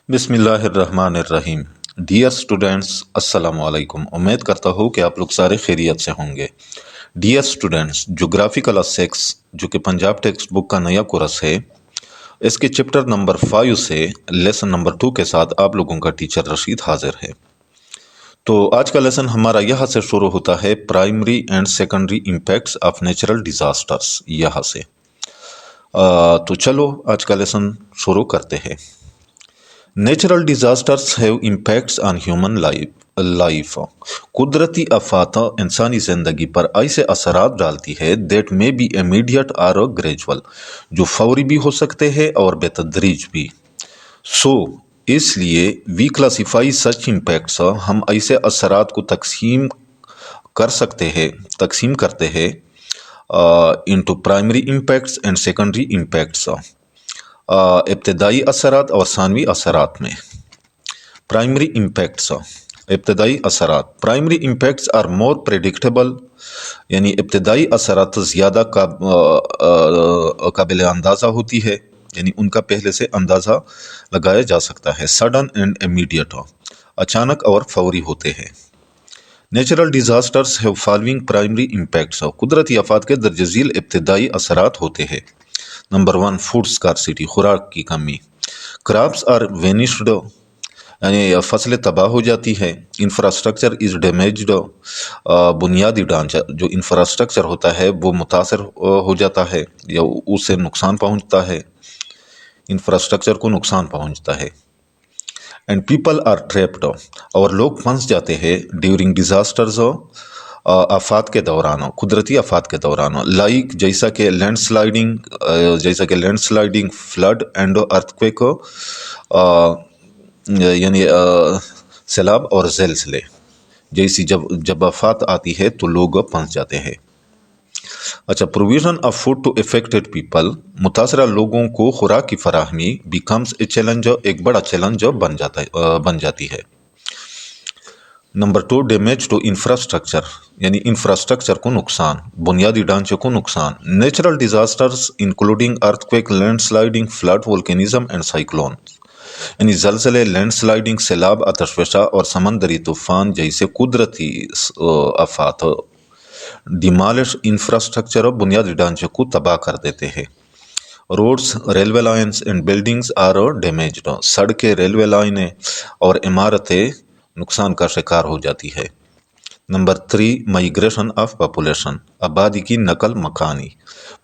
بسم اللہ الرحمن الرحیم۔ ڈیئر اسٹوڈینٹس، السلام علیکم۔ امید کرتا ہوں کہ آپ لوگ سارے خیریت سے ہوں گے۔ ڈیئر اسٹوڈینٹس، جغرافی کلاس 6 جو کہ پنجاب ٹیکسٹ بک کا نیا کورس ہے، اس کے چیپٹر نمبر 5 سے لیسن نمبر 2 کے ساتھ آپ لوگوں کا ٹیچر رشید حاضر ہے۔ تو آج کا لیسن ہمارا یہاں سے شروع ہوتا ہے، primary and secondary impacts of natural disasters, یہاں سے۔ تو چلو آج کا لیسن شروع کرتے ہیں۔ Natural disasters have impacts on human life. قدرتی آفات انسانی زندگی پر ایسے اثرات ڈالتی ہے دیٹ میں بی امیڈیٹ اور گریجول، جو فوری بھی ہو سکتے ہیں اور بے تدریج بھی۔ اس لیے وی کلاسیفائی سچ امپیکٹس، ہم ایسے اثرات کو تقسیم کرتے ہیں into primary impacts and secondary impacts, ابتدائی اثرات اور ثانوی اثرات میں۔ پرائمری امپیکٹس، ابتدائی اثرات۔ Primary impacts are more predictable, یعنی ابتدائی اثرات زیادہ قابل اندازہ ہوتی ہے، یعنی ان کا پہلے سے اندازہ لگایا جا سکتا ہے۔ سڈن اینڈ امیڈیٹ، اچانک اور فوری ہوتے ہیں۔ Natural disasters have following primary impacts, قدرتی آفات کے درجہ ذیل ابتدائی اثرات ہوتے ہیں۔ نمبر 1، فوڈ اسکارسٹی، خوراک کی کمی۔ کراپس آر وینشڈ، یعنی فصلیں تباہ ہو جاتی ہے۔ انفراسٹرکچر از ڈیمیجڈ، بنیادی ڈھانچہ جو انفراسٹرکچر ہوتا ہے وہ متاثر ہو جاتا ہے یا اس سے نقصان پہنچتا ہے، انفراسٹرکچر کو نقصان پہنچتا ہے۔ اینڈ پیپل آر ٹریپڈ، اور لوگ پھنس جاتے ہیں ڈیورنگ ڈیزاسٹرز، آفات کے دوران، قدرتی آفات کے دوران، لائک جیسا کہ land sliding, flood and earthquake, یعنی سیلاب اور زلزلے جیسی جب آفات آتی ہے تو لوگ پھنس جاتے ہیں۔ اچھا، provision of food to affected people, متاثرہ لوگوں کو خوراک کی فراہمی بیکمز اے چیلنج، ایک بڑا چیلنج بن جاتی ہے۔ نمبر 2، ڈیمیج ٹو انفراسٹرکچر، یعنی انفراسٹرکچر کو نقصان، بنیادی ڈھانچے کو نقصان۔ Natural disasters including earthquake, land sliding, flood, volcanism and cyclone, یعنی زلزلے، لینڈ سلائڈنگ، سیلاب، آتش فشاں اور سمندری طوفان جیسے قدرتی آفات ڈیمالش انفراسٹرکچر، بنیادی ڈھانچے کو تباہ کر دیتے ہیں۔ Roads, railway lines and buildings are damaged, سڑکیں، ریلوے لائنیں اور عمارتیں نقصان کا شکار ہو جاتی ہے۔ نمبر 3، مائیگریشن آف پاپولیشن، آبادی کی نقل مکانی۔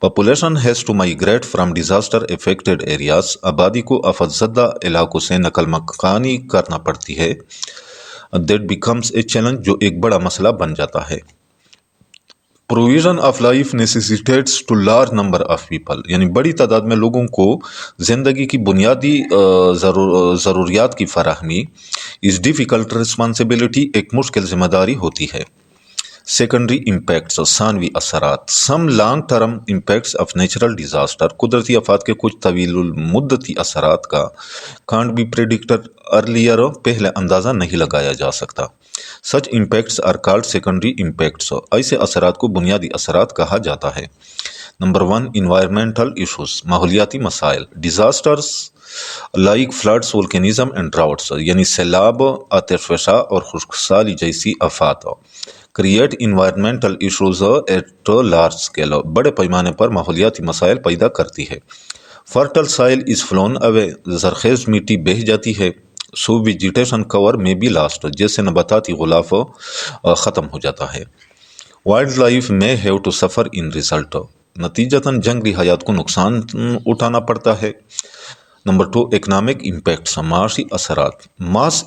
Population has to migrate from disaster affected areas, آبادی کو آفت زدہ علاقوں سے نقل مکانی کرنا پڑتی ہے۔ دیٹ بیکمز اے چیلنج، جو ایک بڑا مسئلہ بن جاتا ہے۔ Provision of life necessitates to large number of people, یعنی بڑی تعداد میں لوگوں کو زندگی کی بنیادی ضروریات کی فراہمی از ڈیفیکلٹ رسپانسبلٹی، ایک مشکل ذمہ داری ہوتی ہے۔ سیکنڈری امپیکٹس، ثانوی اثرات۔ Some long term impacts of natural disaster, قدرتی آفات کے کچھ طویل المدتی اثرات کا کانٹ بی پریڈکٹڈ ارلیئر، پہلے اندازہ نہیں لگایا جا سکتا۔ Such impacts are called secondary impacts, ایسے اثرات کو بنیادی اثرات کہا جاتا ہے۔ نمبر 1، انوائرمنٹل ایشوز، ماحولیاتی مسائل۔ Disasters like floods, volcanism and droughts, یعنی سیلاب، آتش فشاں اور خشک سالی جیسی آفات create environmental issues at large scale, بڑے پیمانے پر ماحولیاتی مسائل پیدا کرتی ہے۔ فرٹل سائل از فلون اوے، زرخیز مٹی بہہ جاتی ہے۔ سو ویجیٹیشن کور میں بی لاسٹ، جیسے نباتاتی غلاف ختم ہو جاتا ہے۔ وائلڈ لائف میں have to suffer in result, نتیجتاً جنگلی حیات کو نقصان اٹھانا پڑتا ہے۔ نمبر 2، اکنامک امپیکٹس، معاشی اثرات۔ ماس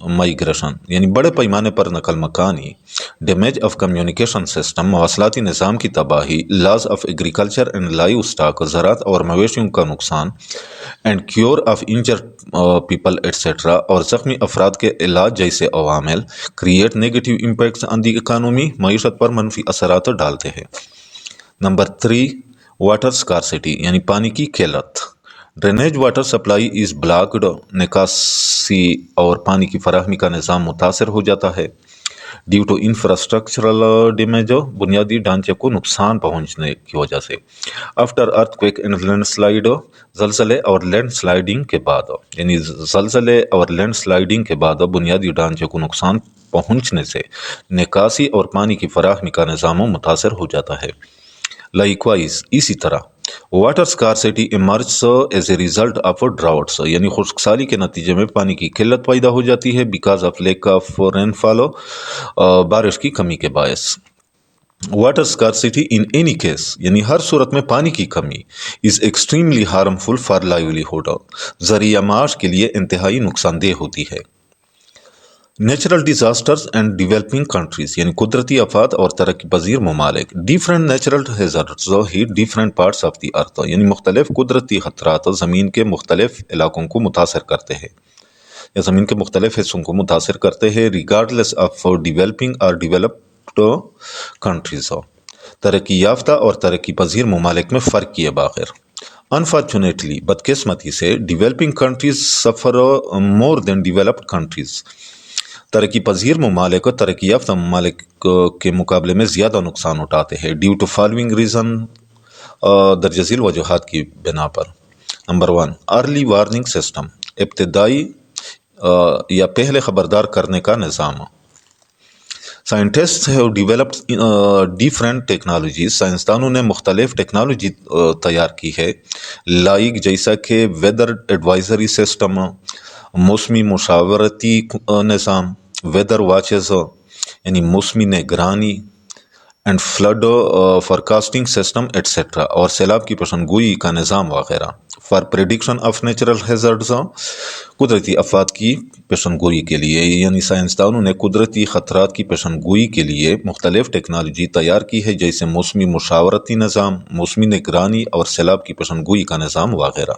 مائیگریشن، یعنی بڑے پیمانے پر نقل مکانی۔ ڈیمیج آف کمیونیکیشن سسٹم، مواصلاتی نظام کی تباہی۔ Loss of agriculture and livestock, زراعت اور مویشیوں کا نقصان۔ And cure of injured people etcetera, اور زخمی افراد کے علاج جیسے عوامل create negative impacts on the economy, معیشت پر منفی اثرات ڈالتے ہیں۔ نمبر 3، واٹر اسکارسٹی، یعنی پانی کی قلت۔ Drainage water supply is blocked, نکاسی اور پانی کی فراہمی کا نظام متاثر ہو جاتا ہے۔ ड्यू टू इंफ्रास्ट्रक्चरल डैमेज, बुनियादी ढांचे को नुकसान पहुंचने की वजह से। आफ्टर अर्थक्वेक एंड लैंडस्लाइड, जलजले और लैंडस्लाइडिंग के बाद, यानी जलजले और लैंडस्लाइडिंग के बाद बुनियादी ढांचे को नुकसान पहुंचने से निकासी और पानी की फराहमी का निज़ाम मुतासर हो जाता है। लाइकवाइज इसी तरह water scarcity emerge as a result of droughts, यानी खुश्कसाली के नतीजे में पानी की किल्लत पैदा हो जाती है because of lack of rainfall, बारिश की कमी के बायस। Water scarcity in any case, यानी हर सूरत में पानी की कमी is extremely harmful for livelihood, जरिया माश के लिए इंतहाई नुकसानदेह होती है। Natural disasters and developing countries, यानी कुदरती आफात और तरक्की पजीर ममालिक। Different natural hazards hit different parts of the earth, यानी मुख्तलिफ कुदरती खतरात ज़मीन के मुख्तलिफ इलाकों को मुतासर करते हैं या ज़मीन के मुख्तलिफ हिस्सों को मुतासर करते हैं, रिगार्डलेस ऑफ डेवलपिंग और डेवलप्ड कंट्रीज। तरक्की याफ्ता और तरक्की पजीर ममालिक में फ़र्क किए बगैर। अनफॉर्चुनेटली, बदकिस्मती से, डेवलपिंग कंट्रीज सफ़र मोर देन डेवलप्ड कंट्रीज। तरक्की पजीर ममालिक और तरक्की याफ्ता ममालिक के मुकाबले में ज़्यादा नुकसान उठाते हैं ड्यू टू फॉलोइंग रीज़न, दरजज़ील वजूहात की बिना पर। नंबर 1, अर्ली वार्निंग सिस्टम, इब्तदाई या पहले ख़बरदार करने का निज़ाम। Scientist have developed different technologies, साइंसदानों ने मुख्तलिफ टेक्नोलॉजी तैयार की है, लाइक जैसा कि वेदर एडवाइजरी सिस्टम, मौसमी मुशावरती निज़ाम, वेदर वाचेस यानी मौसमी निगरानी, and flood forecasting system etcetera, और सैलाब की पेशनगोई का निज़ाम वगैरह। For prediction of natural hazards, कुदरती आफात की पेशनगोई के लिए, यानी साइंसदानों ने कुदरती ख़तरात की पेशनगोई के लिए मुख्तलिफ टेक्नोलॉजी तैयार की है, जैसे मौसमी मुशावरती निज़ाम, मौसमी निगरानी और सैलाब की पेशनगोई का निज़ाम वगैरह।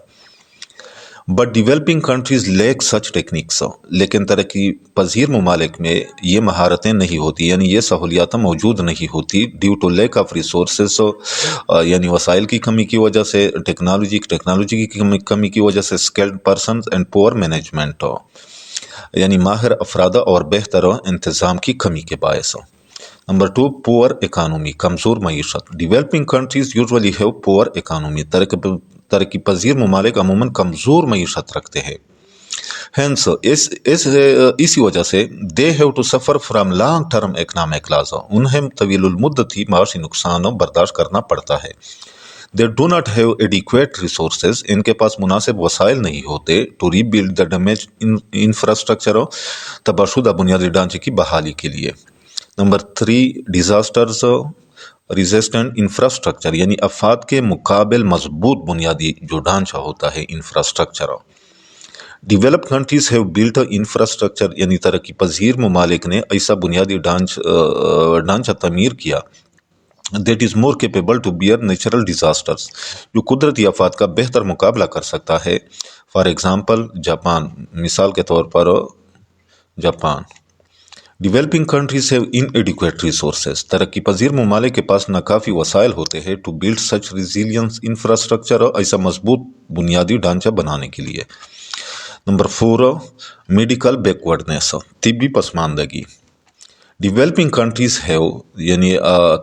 But developing countries lake such techniques, लेकिन तरक्की पजीर ममालिक में ये महारतें नहीं होती, यानी ये सहूलियात मौजूद नहीं होती due to lack of resources, यानी वसाइल की कमी की वजह से, टेक्नोलॉजी की कमी की वजह से, skilled person and poor management, यानी माहिर अफराद और बेहतर इंतज़ाम की कमी के बायस। नंबर 2, पुअर इकानमी, कमज़ोर मईशत। Developing countries usually have poor economy, तरक्की पजीर ममालिक अमूमन कमज़ोर मईशत रखते हैं। हेंस इसी वजह से they have to suffer from long term economic loss, उन्हें तवीलुल मुद्दती माशी नुकसान बर्दाश्त करना पड़ता है। They do not have adequate resources, इनके पास मुनासिब वसाइल नहीं होते to rebuild the damage infrastructure, तबाहशुदा बुनियादी ढांचे की बहाली के लिए। नंबर 3, डिजास्टर्स रेजिस्टेंट इंफ्रास्ट्रक्चर, यानी आफात के मुकाबिल मजबूत बुनियादी जो ढांचा होता है, infrastructure. Developed countries have built infrastructure, यानी तरक्की पजीर ममालिक ने ऐसा बुनियादी ढांचा तमीर किया that is more capable to bear natural disasters, जो कुदरती आफात का बेहतर मुकाबला कर सकता है। फॉर एग्ज़ाम्पल जापान, मिसाल के तौर पर Japan. Developing countries have inadequate resources, तरक्की पजीर ममालिक के पास नाकाफ़ी वसाइल होते हैं to build such resilience infrastructure, ऐसा मजबूत बुनियादी ढांचा बनाने के लिए। नंबर 4, मेडिकल बैकवर्डनेस, तिब्बी पसमानदगी। डेवलपिंग कंट्रीज हैव, यानी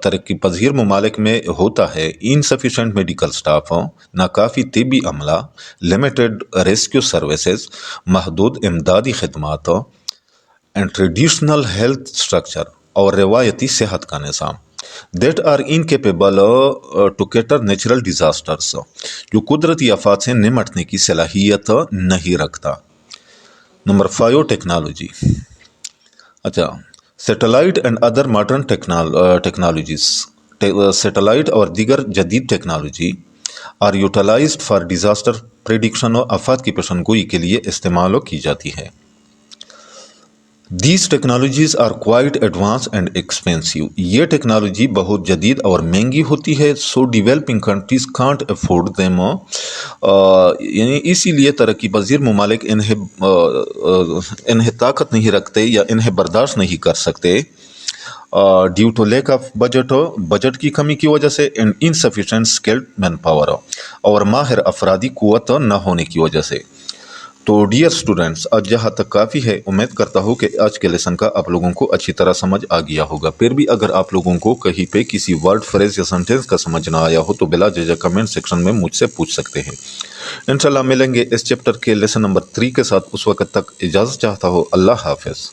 तरक्की पजीर ममालिक में होता है इनसफिशेंट मेडिकल स्टाफ, नाकाफ़ी तिब्बी अमला, लिमिटेड रेस्क्यू सर्विसेज, महदूद इमदादी खदमात, एंड ट्रेडिशनल हेल्थ स्ट्रक्चर, और रवायती सेहत का निज़ाम। That are incapable to cater natural disasters, जो कुदरती आफात से निमटने की सलाहियत नहीं रखता। Number 5, technology. अच्छा, satellite and other modern technologies, satellite और दीगर जदीद technology are utilized for disaster prediction, और आफात की पेशनगोई के लिए इस्तेमाल की जाती है। These technologies are quite advanced and expensive. ये टेक्नोलॉजी बहुत जदीद और महंगी होती है, so developing countries can't afford them, यानी इसीलिए तरक्की पजीर ममालिक इन्हें ताकत नहीं रखते या इन्हें बर्दाश्त नहीं कर सकते due to lack of budget की कमी की वजह से, and insufficient skilled manpower, और माहिर अफरादी कुव्वत न होने की वजह से। تو ڈیئر اسٹوڈنٹس، آج یہاں تک کافی ہے۔ امید کرتا ہوں کہ آج کے لیسن کا آپ لوگوں کو اچھی طرح سمجھ آ گیا ہوگا۔ پھر بھی اگر آپ لوگوں کو کہیں پہ کسی ورڈ، فریز یا سینٹینس کا سمجھ نہ آیا ہو تو بلا جھجک کمنٹ سیکشن میں مجھ سے پوچھ سکتے ہیں۔ انشاءاللہ ملیں گے اس چیپٹر کے لیسن نمبر 3 کے ساتھ۔ اس وقت تک اجازت چاہتا ہوں۔ اللہ حافظ۔